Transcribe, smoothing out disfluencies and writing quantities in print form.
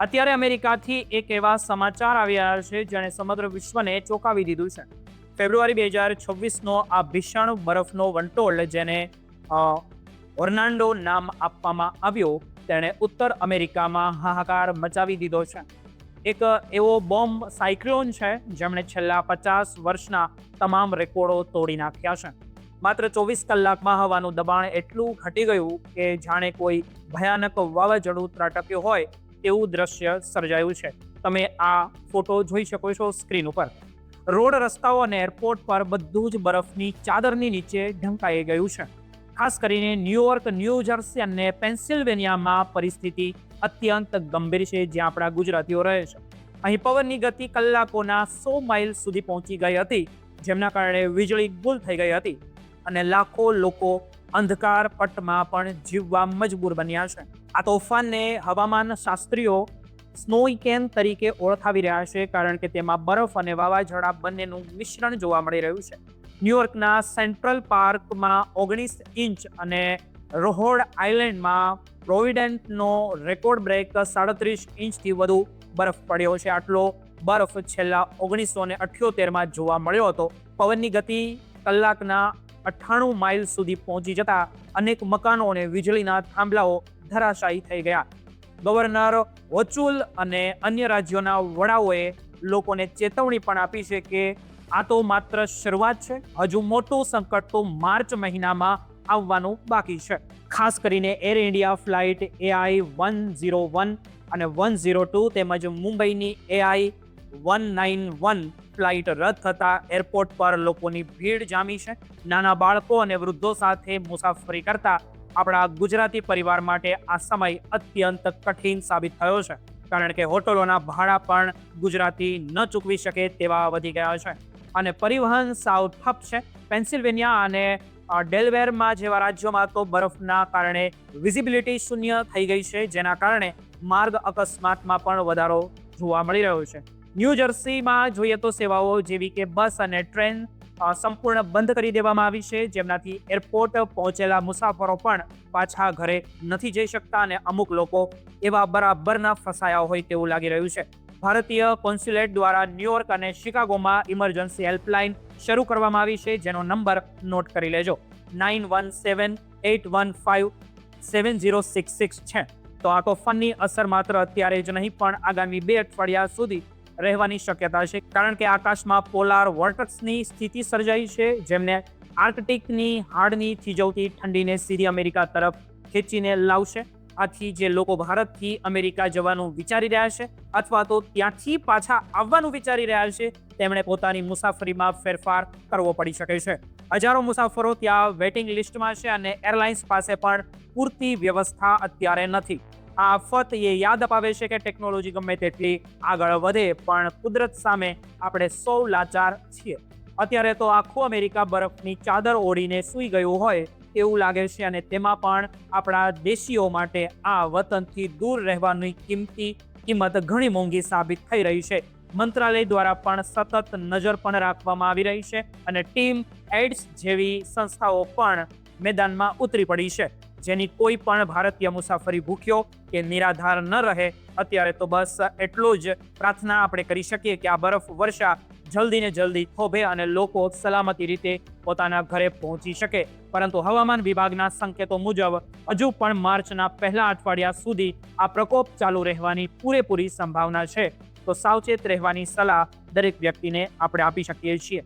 અત્યારે અમેરિકાથી એક એવા સમાચાર આવી રહ્યા છે જેણે સમગ્ર વિશ્વને ચોંકાવી દીધું છે. ફેબ્રુઆરી 2026નો આ ભીષણ બરફનો વંટોળ જેને ઓર્નાન્ડો નામ આપવામાં આવ્યો તેણે ઉત્તર અમેરિકામાં હાહાકાર મચાવી દીધો છે. એક એવો બોમ્બ સાયક્લોન છે જેમણે છેલ્લા 50 વર્ષના તમામ રેકોર્ડો તોડી નાખ્યા છે. માત્ર 24 કલાકમાં હવાનું દબાણ એટલું ઘટી ગયું કે જાણે કોઈ ભયાનક વાવાઝોડું ત્રાટક્યું હોય તેવું દ્રશ્ય સર્જાયું છે. તમે આ ફોટો જોઈ શકો છો સ્ક્રીન ઉપર. રોડ, રસ્તાઓ અને એરપોર્ટ પર બધું જ બરફની ચાદરની નીચે ઢંકાઈ ગયું છે. ખાસ કરીને ન્યુયોર્ક, ન્યૂ જર્સી અને પેન્સિલ્વેનિયામાં પરિસ્થિતિ અત્યંત ગંભીર છે, જ્યાં આપણા ગુજરાતીઓ રહે છે. અહીં પવનની ગતિ કલાકોના 100 માઇલ સુધી પહોંચી ગઈ હતી, જેમના કારણે વીજળી ગુલ થઈ ગઈ હતી અને લાખો લોકો અંધકાર પટમાં પણ જીવવા મજબૂર બન્યા છે. આ તોફાનને હવામાન શાસ્ત્રીઓ સ્નોઇકેન તરીકે ઓળખાવી રહ્યા છે, કારણ કે તેમાં બરફ અને વાવાઝોડા બંનેનું મિશ્રણ જોવા મળી રહ્યું છે. ન્યુયોર્કના સેન્ટ્રલ પાર્કમાં 19 ઇંચ અને રોહોડ આઇલેન્ડમાં પ્રોવિડન્ટનો રેકોર્ડ બ્રેક 37 ઇંચથી વધુ બરફ પડ્યો છે. આટલો બરફ છેલ્લા 1978માં જોવા મળ્યો હતો. પવનની ગતિ કલાકના 98 માઇલ સુધી પહોંચી જતા અનેક મકાનો અને વીજળીના થાંભલાઓ ધરાશાયી થઈ ગયા. ગવર્નર હોચુલ અને અન્ય રાજ્યોના વડાઓએ લોકોને ચેતવણી પણ આપી છે કે આ તો માત્ર શરૂઆત છે, હજુ મોટું સંકટ તો માર્ચ મહિનામાં આવવાનું બાકી છે. ખાસ કરીને એર ઇન્ડિયા ફ્લાઇટ AI 101 અને 102 તેમજ મુંબઈની AI 191 ફ્લાઇટ રદ થતા એરપોર્ટ પર લોકોની ભીડ જામી છે. નાના બાળકો અને વૃદ્ધો સાથે મુસાફરી કરતા આપણા ગુજરાતી પરિવાર માટે આ સમય અત્યંત કઠિન સાબિત થયો છે, કારણ કે હોટલોના ભાડા પણ ગુજરાતી ન ચૂકવી શકે તેવા વધી ગયા છે અને પરિવહન સાવ ઠપ છે. પેન્સિલ્વેનિયા અને ડેલવેરમાં જેવા રાજ્યોમાં તો બરફના કારણે વિઝિબિલિટી શૂન્ય થઈ ગઈ છે, જેના કારણે માર્ગ અકસ્માતમાં પણ વધારો જોવા મળી રહ્યો છે. ન્યૂ જર્સીમાં જોઈએ તો સેવાઓ જેવી કે બસ અને ટ્રેન સંપૂર્ણ બંધ કરી દેવામાં આવી છે, જેમનાથી એરપોર્ટ પહોંચેલા મુસાફરો પણ પાછા ઘરે નથી જઈ શકતા અને અમુક લોકો એવા બરાબરના ફસાયા હોય તેવું લાગી રહ્યું છે. ભારતીય કોન્સ્યુલેટ દ્વારા ન્યુયોર્ક અને શિકાગોમાં ઇમરજન્સી હેલ્પલાઇન શરૂ કરવામાં આવી છે, જેનો નંબર નોટ કરી લેજો. 9178157066 છે. તો આ તોફાનની અસર માત્ર અત્યારે જ નહીં પણ આગામી 2 અઠવાડિયા સુધી રહેવાની શક્યતા છે, કારણ કે આકાશમાં પોલાર વોર્ટેક્સની સ્થિતિ સર્જાઈ છે, જેમને આર્કટિકની હાડની થીજવતી ઠંડીને સીધી અમેરિકા તરફ ખેંચીને લાવશે. આથી જે લોકો ભારતથી અમેરિકા જવાનું વિચારી રહ્યા છે અથવા તો ત્યાંથી પાછા આવવાનું વિચારી રહ્યા છે, તેમણે પોતાની મુસાફરીમાં ફેરફાર કરવો પડી શકે છે. હજારો મુસાફરો ત્યાં વેઇટિંગ લિસ્ટમાં છે અને એરલાઇન્સ પાસે પણ પૂરતી વ્યવસ્થા અત્યારે નથી. આ આફત એ યાદ અપાવે છે કે ટેકનોલોજી ગમે તેટલી આગળ વધે પણ કુદરત સામે આપણે સૌ લાચાર છીએ. અત્યારે તો આખું અમેરિકા બરફની ચાદર ઓઢીને સૂઈ ગયું હોય એવું લાગે છે અને તેમાં પણ આપણા દેશીઓ માટે આ વતનથી દૂર રહેવાની કિંમત ઘણી મોંઘી સાબિત થઈ રહી છે. મંત્રાલય દ્વારા પણ સતત નજર પણ રાખવામાં આવી રહી છે અને ટીમ એડ્સ જેવી સંસ્થાઓ પણ મેદાનમાં ઉતરી પડી છે, જેની કોઈ પણ ભારતીય મુસાફરી ભૂખ્યો કે નિરાધાર ન રહે. અત્યારે તો બસ એટલું જ પ્રાર્થના આપણે કરી શકીએ કે આ બરફ વર્ષા જલ્દી ને જલ્દી થોભે અને લોકો સલામતી રીતે પોતાના ઘરે પહોંચી શકે. પરંતુ હવામાન વિભાગના સંકેતો મુજબ હજુ પણ માર્ચના પહેલા અઠવાડિયા સુધી આ પ્રકોપ ચાલુ રહેવાની પૂરેપૂરી સંભાવના છે. તો સાવચેત રહેવાની સલાહ દરેક વ્યક્તિને આપણે આપી શકીએ છીએ.